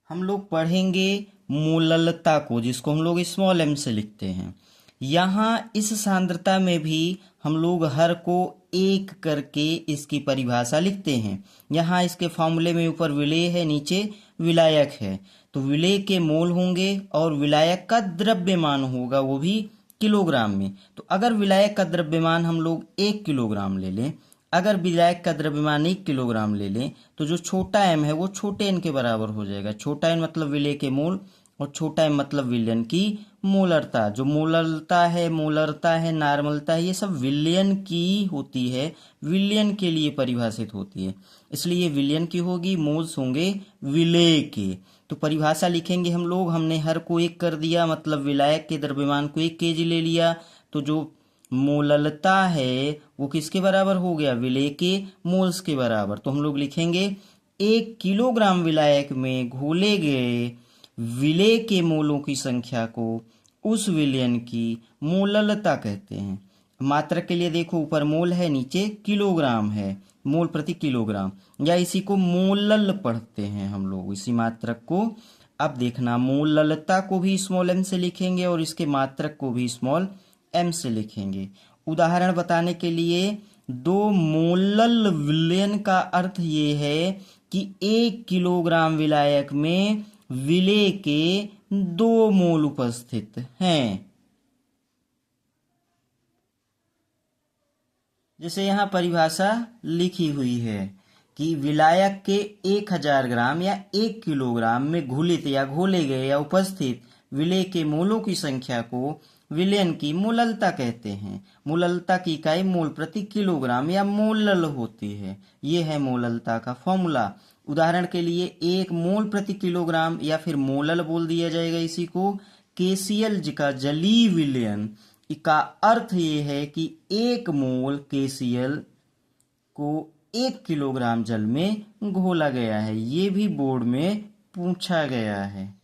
हम लोग पढ़ेंगे मोललता को, जिसको हम लोग स्मॉल एम से लिखते हैं। यहाँ इस सांद्रता में भी हम लोग हर को एक करके इसकी परिभाषा लिखते हैं। यहाँ इसके फॉर्मूले में ऊपर विलेय है, नीचे विलायक है। तो विलेय के मोल होंगे और विलायक का द्रव्यमान होगा, वो भी किलोग्राम में। तो अगर विलायक का द्रव्यमान हम लोग 1 किलोग्राम ले लें, अगर विलायक का द्रव्यमान 1 किलोग्राम ले लें, तो जो छोटा एम है वो छोटे एन के बराबर हो जाएगा। छोटा एन मतलब विलेय के मोल और छोटा एम मतलब विलयन की मोलरता। जो मोलरता है, नॉर्मलता है, ये सब विलयन की होती है, विलयन के लिए परिभाषित होती है, इसलिए विलयन की होगी, मोल्स होंगे विलेय के। तो परिभाषा लिखेंगे हम लोग, हमने हर को 1 कर दिया, मतलब विलायक के द्रव्यमान को 1 kg ले लिया, तो जो मोललता है वो किसके बराबर हो गया, विलेय के मोल्स के बराबर। तो हम लोग लिखेंगे 1 किलोग्राम विलायक में घोले गए विलेय के मोलों की संख्या को उस विलयन की मोललता कहते हैं। मात्रक के लिए देखो, ऊपर मोल है, नीचे किलोग्राम है, मोल प्रति किलोग्राम, या इसी को मोलल पढ़ते हैं हम लोग, इसी मात्रक को। अब देखना, मोललता को भी स्मॉल एम से लिखेंगे और इसके मात्रक को भी स्मॉल एम से लिखेंगे। उदाहरण बताने के लिए, 2 मोलल विलयन का अर्थ ये है कि 1 किलोग्राम विलायक में विलेय के 2 मोल उपस्थित हैं। जैसे यहाँ परिभाषा लिखी हुई है कि विलायक के 1000 ग्राम या 1 किलोग्राम में घुलित या घोले गए या उपस्थित विलेय के मोलों की संख्या को विलयन की मोललता कहते हैं। मोललता की इकाई मोल प्रति किलोग्राम या मोलल होती है। ये है मोललता का फॉर्मूला। उदाहरण के लिए, 1 मोल प्रति किलोग्राम या फिर मोलल बोल दिया जाएगा इसी को, KCl का जलीय विलयन का अर्थ ये है कि 1 मोल KCl को 1 किलोग्राम जल में घोला गया है। ये भी बोर्ड में पूछा गया है।